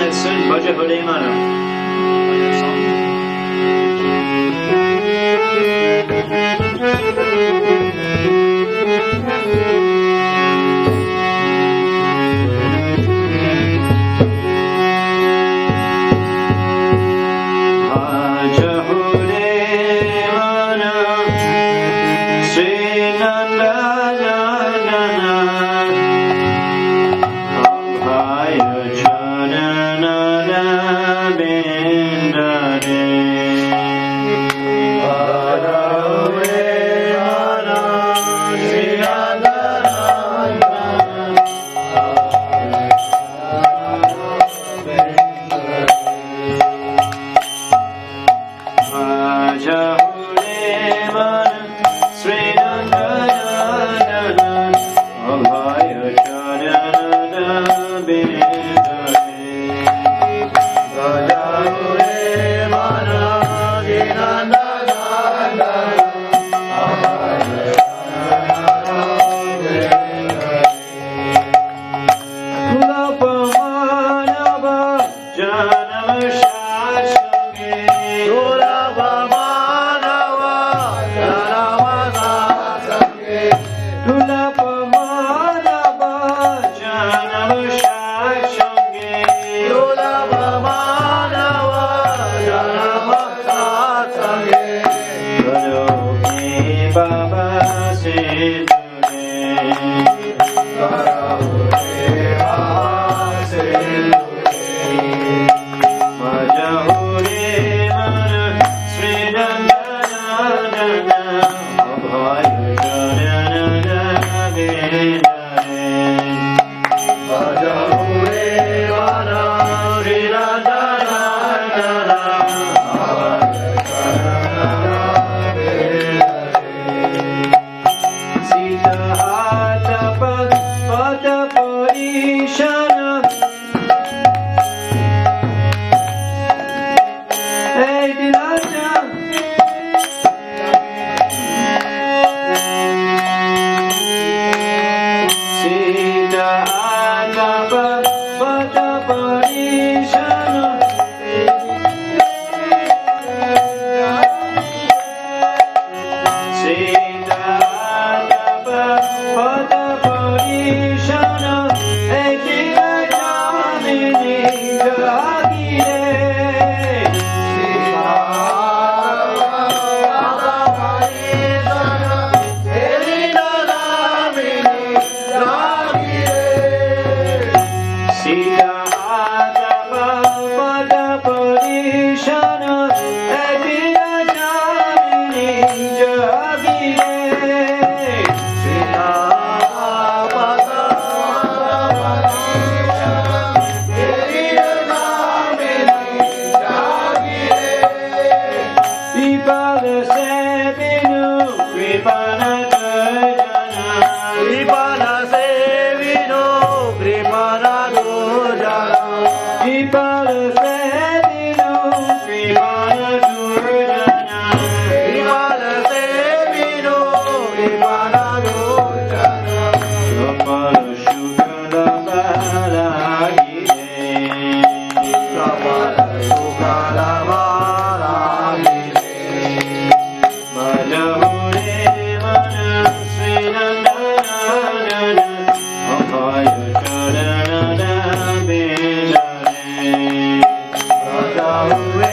Bhaja Hare Mana.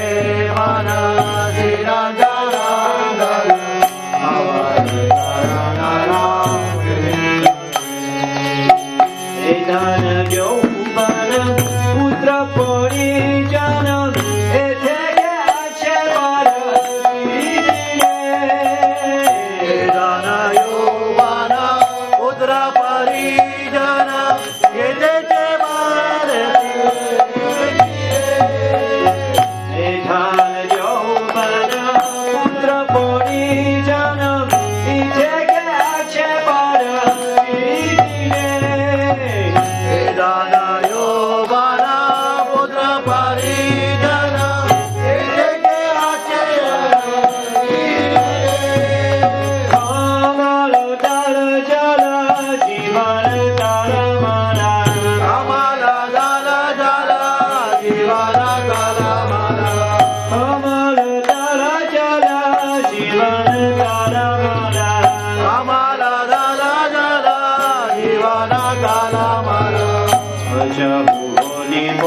Hare Hare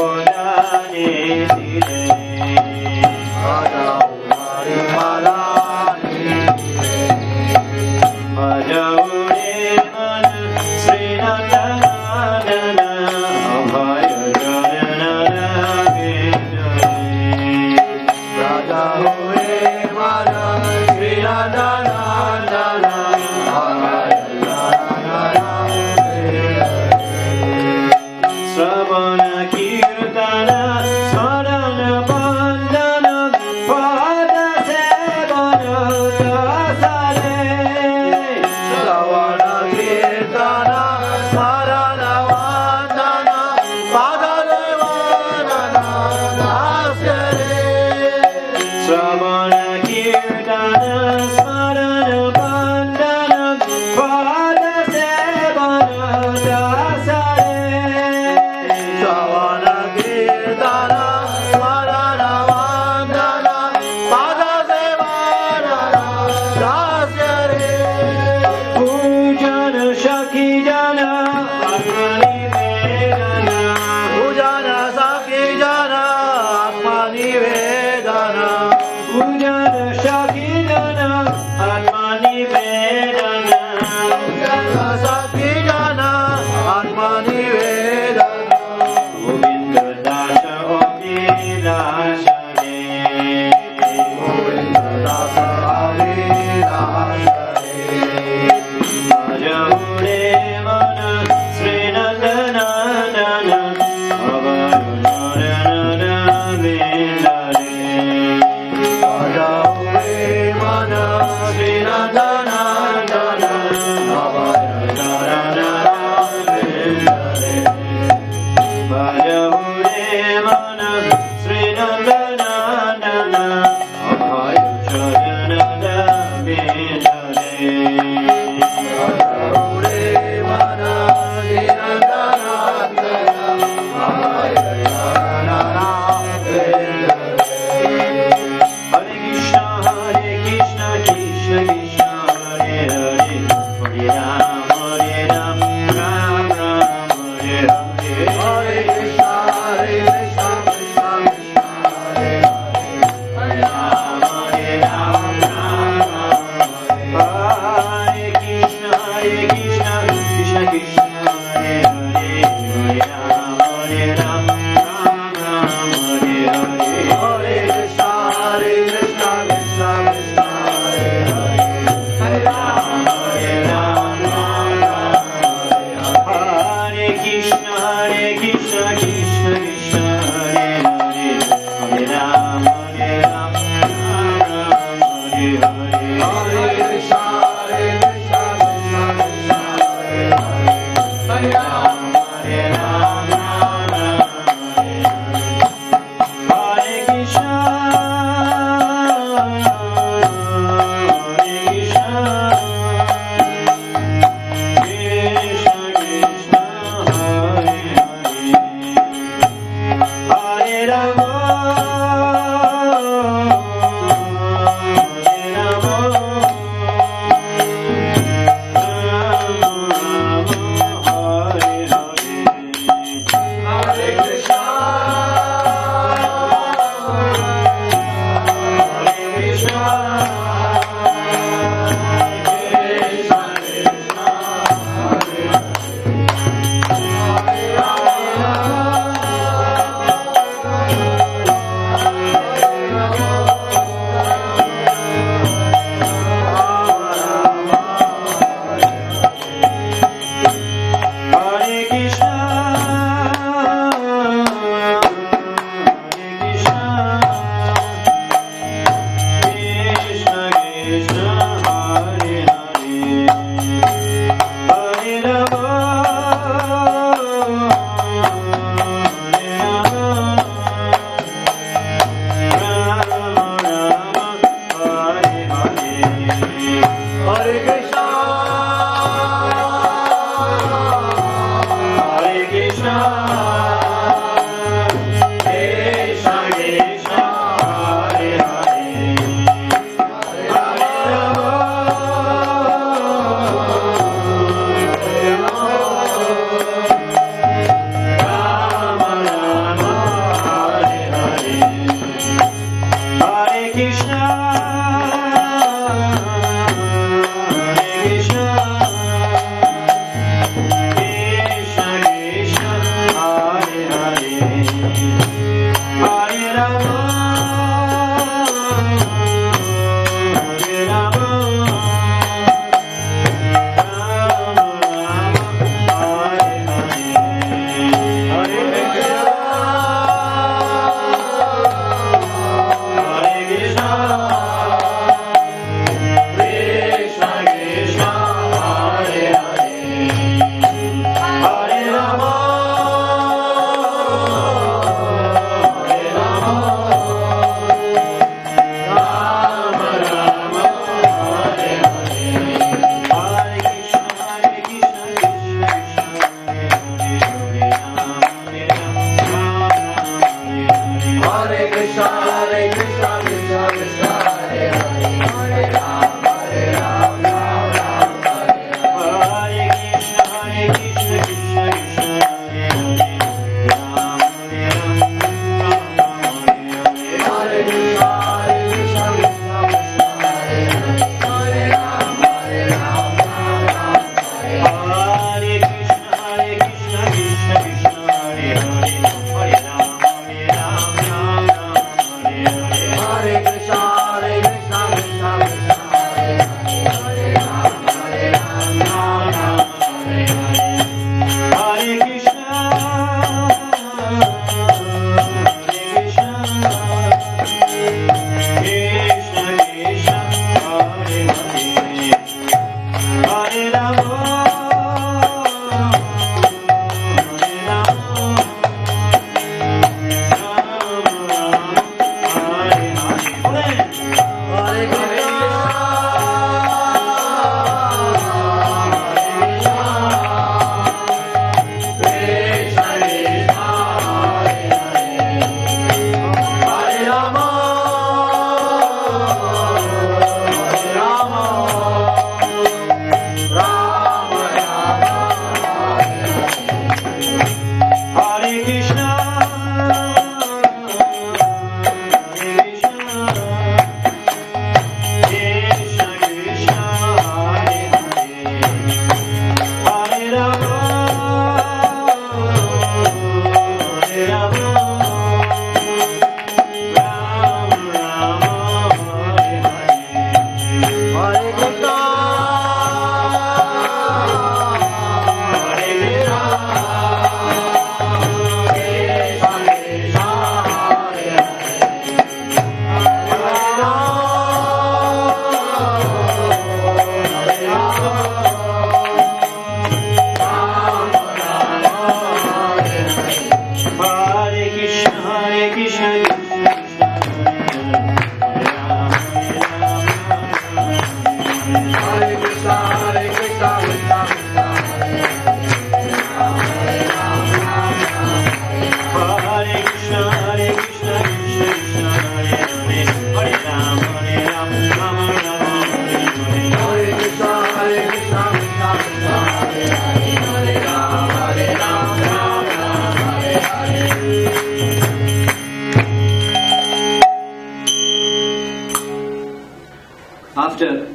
After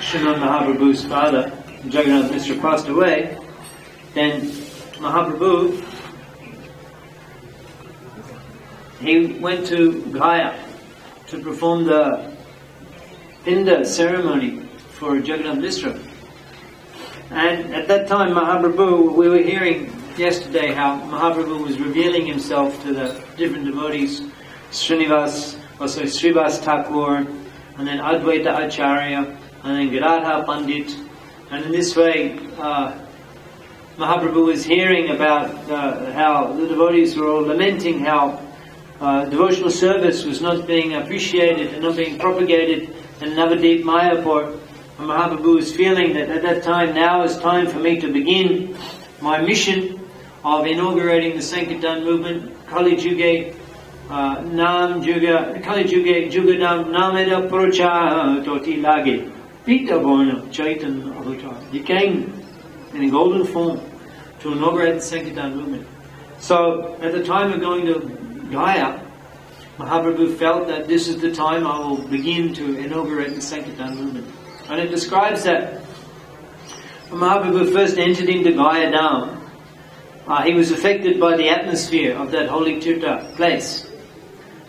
Srimad Mahaprabhu's father, Jagannath Mishra, passed away, then Mahaprabhu, he went to Gaya to perform the Pinda ceremony for Jagannath Mishra. And at that time, Mahaprabhu, we were hearing yesterday how Mahaprabhu was revealing himself to the different devotees, Srinivas, also Srivas Thakur, and then Advaita Acharya, and then Giradha Pandit. And in this way, Mahaprabhu was hearing about how the devotees were all lamenting how devotional service was not being appreciated and not being propagated in Navadip Mayapur. And Mahaprabhu was feeling that at that time, now is time for me to begin my mission of inaugurating the Sankirtan movement, Kali Juge, Nam Juga, Kali Juge, Juga Nameda Procha Toti Lage, Pita Borna, Chaitan Avatar. He came in a golden form to inaugurate the Sankirtan movement. So, at the time of going to Gaya, Mahaprabhu felt that this is the time I will begin to inaugurate the Sankirtan movement. And it describes that when Mahaprabhu first entered into Gaya Dham, he was affected by the atmosphere of that holy Tirtha place.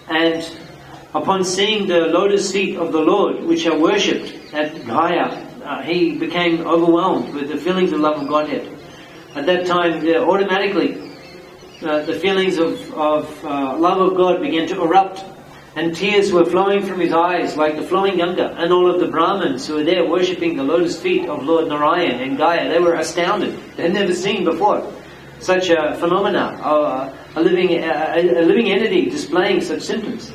And upon seeing the lotus feet of the Lord, which are worshipped at Gaya, he became overwhelmed with the feelings of love of Godhead. At that time, automatically, the feelings of love of God began to erupt, and tears were flowing from his eyes like the flowing Ganga. And all of the Brahmins who were there worshipping the lotus feet of Lord Narayan in Gaya, they were astounded. They had never seen before such a phenomena, a living entity displaying such symptoms.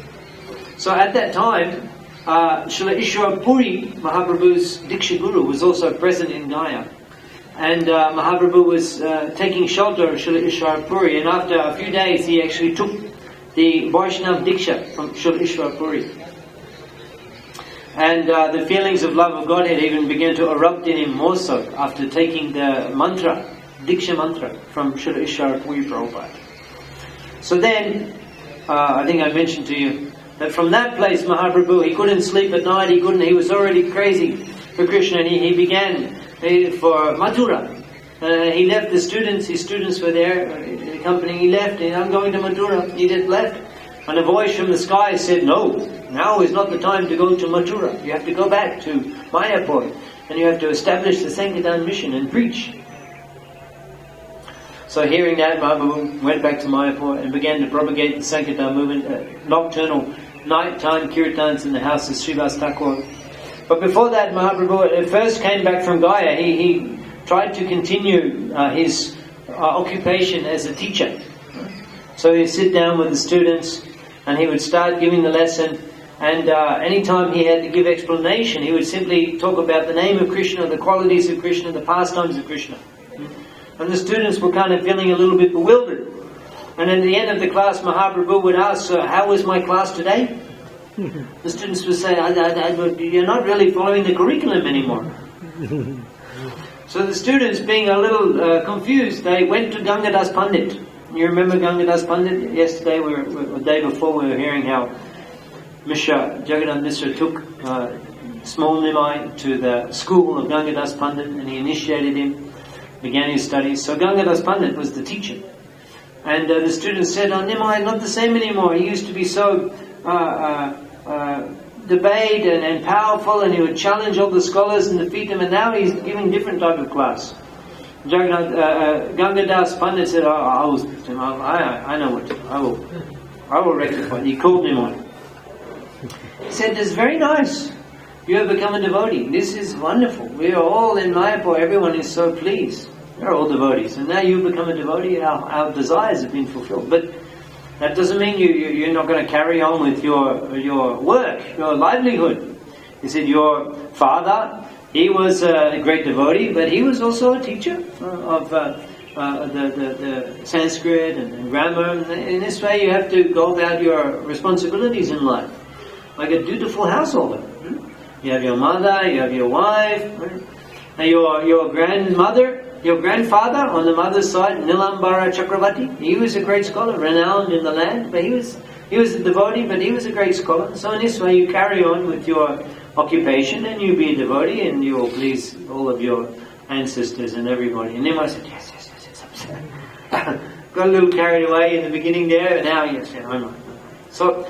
So at that time, Srila Ishwar Puri, Mahaprabhu's Diksha Guru, was also present in Gaya. And Mahaprabhu was taking shelter of Srila Ishwar Puri, and after a few days he actually took the Vaishnav Diksha from Srila Ishwar Puri. And the feelings of love of Godhead even began to erupt in him more so after taking the mantra, Diksha mantra from Srila Ishwar Puri Prabhupada. So then, I think I mentioned to you that from that place Mahaprabhu, he couldn't sleep at night, he was already crazy for Krishna, and he began for Mathura. He left the students, his students were there, accompanying, he left, and I'm going to Mathura. He just left. And a voice from the sky said, no, now is not the time to go to Mathura. You have to go back to Mayapur, and you have to establish the Sankirtan mission and preach. So hearing that, Mahaprabhu went back to Mayapur and began to propagate the Sankirtan movement, nocturnal, nighttime kirtans in the house of Srivas Thakur. But before that, Mahaprabhu first came back from Gaya. He tried to continue his occupation as a teacher. So he'd sit down with the students and he would start giving the lesson, and anytime he had to give explanation, he would simply talk about the name of Krishna, the qualities of Krishna, the pastimes of Krishna. And the students were kind of feeling a little bit bewildered. And at the end of the class, Mahaprabhu would ask, so how was my class today? The students would say, you're not really following the curriculum anymore. So the students, being a little confused, they went to Gangadas Pandit. You remember Gangadas Pandit? Yesterday, the day before, we were hearing how Jagannath Mishra took small Nimai to the school of Gangadas Pandit, and he initiated him, began his studies. So Gangadas Pandit was the teacher. And the students said, Nimai is not the same anymore. He used to be so debate and powerful, and he would challenge all the scholars and defeat them, and now he's giving different type of class. Gangadas Pandit said, I know what to do. I will rectify it. He called him on. He said, this is very nice. You have become a devotee. This is wonderful. We are all in Mayapur. Everyone is so pleased. They're all devotees. And now you've become a devotee. Our desires have been fulfilled. But that doesn't mean you're not going to carry on with your work, your livelihood. He said, your father, he was a great devotee, but he was also a teacher of the Sanskrit and grammar. In this way, you have to go about your responsibilities in life, like a dutiful householder. You have your mother, you have your wife, and your grandmother. Your grandfather, on the mother's side, Nilambara Chakravarti, he was a great scholar, renowned in the land, but he was a devotee, but he was a great scholar. So in this way you carry on with your occupation, and you be a devotee, and you will please all of your ancestors and everybody. And Nimai said, yes. Got a little carried away in the beginning there, and now yes, I'm right. So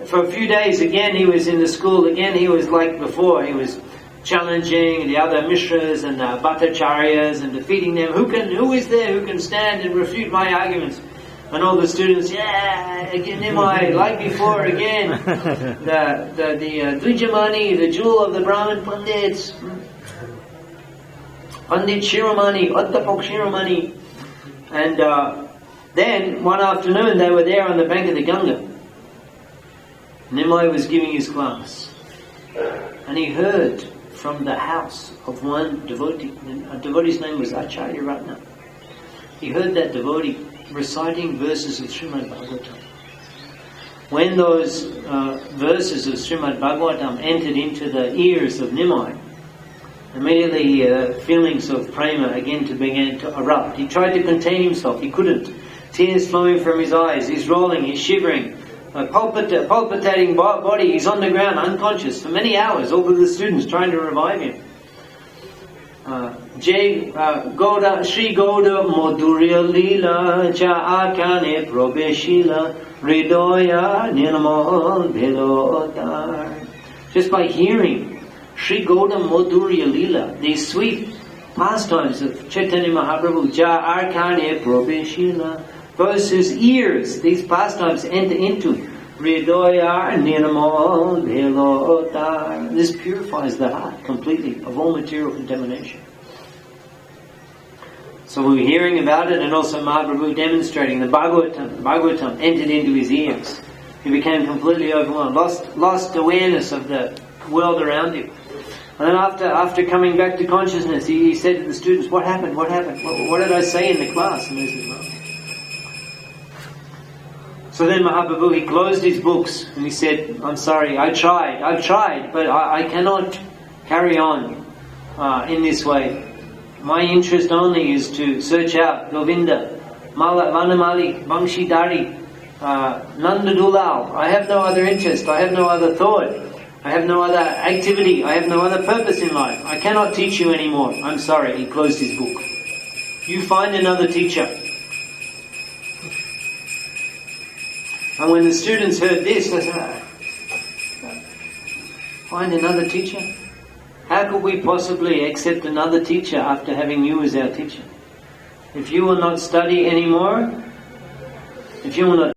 for a few days again he was in the school, again he was like before, he was challenging the other Mishras and the Bhattacharyas and defeating them. Who is there who can stand and refute my arguments? And all the students, again, Nimai, like before again. The Dvijamani, the jewel of the Brahmin Pandits. Pandit Shiromani, Uttapok Shiromani. And then, one afternoon, they were there on the bank of the Ganga. Nimai was giving his class. And he heard from the house of one devotee. A devotee's name was Acharya Ratna. He heard that devotee reciting verses of Srimad Bhagavatam. When those verses of Srimad Bhagavatam entered into the ears of Nimai, immediately feelings of prema began to erupt. He tried to contain himself, he couldn't. Tears flowing from his eyes, he's rolling, he's shivering. A palpitating body, he's on the ground unconscious for many hours, all of the students trying to revive him. Jai Gauda Sri Gauda Madhurya Leela Cha Akane Probeshila Hridoya Nirmal Bhelotar. Just by hearing Sri Gauda Madhurya Leela, these sweet pastimes of Chaitanya Mahaprabhu, Ja Arkane Probeshila, those whose ears these pastimes enter into, Hridoya Nirmal Bhelotar. This purifies the heart completely of all material contamination. So we were hearing about it, and also Mahaprabhu demonstrating the Bhagavatam entered into his ears. He became completely overwhelmed, lost awareness of the world around him. And then after coming back to consciousness, he said to the students, what happened? What did I say in the class? And they said, well. So then Mahaprabhu, he closed his books and he said, I'm sorry, I've tried, but I cannot carry on in this way. My interest only is to search out Govinda, Vanamali, Bangshidari, Nanda Dulal. I have no other interest, I have no other thought, I have no other activity, I have no other purpose in life. I cannot teach you anymore. I'm sorry. He closed his book. You find another teacher. And when the students heard this, they said, find another teacher? How could we possibly accept another teacher after having you as our teacher? If you will not study anymore, if you will not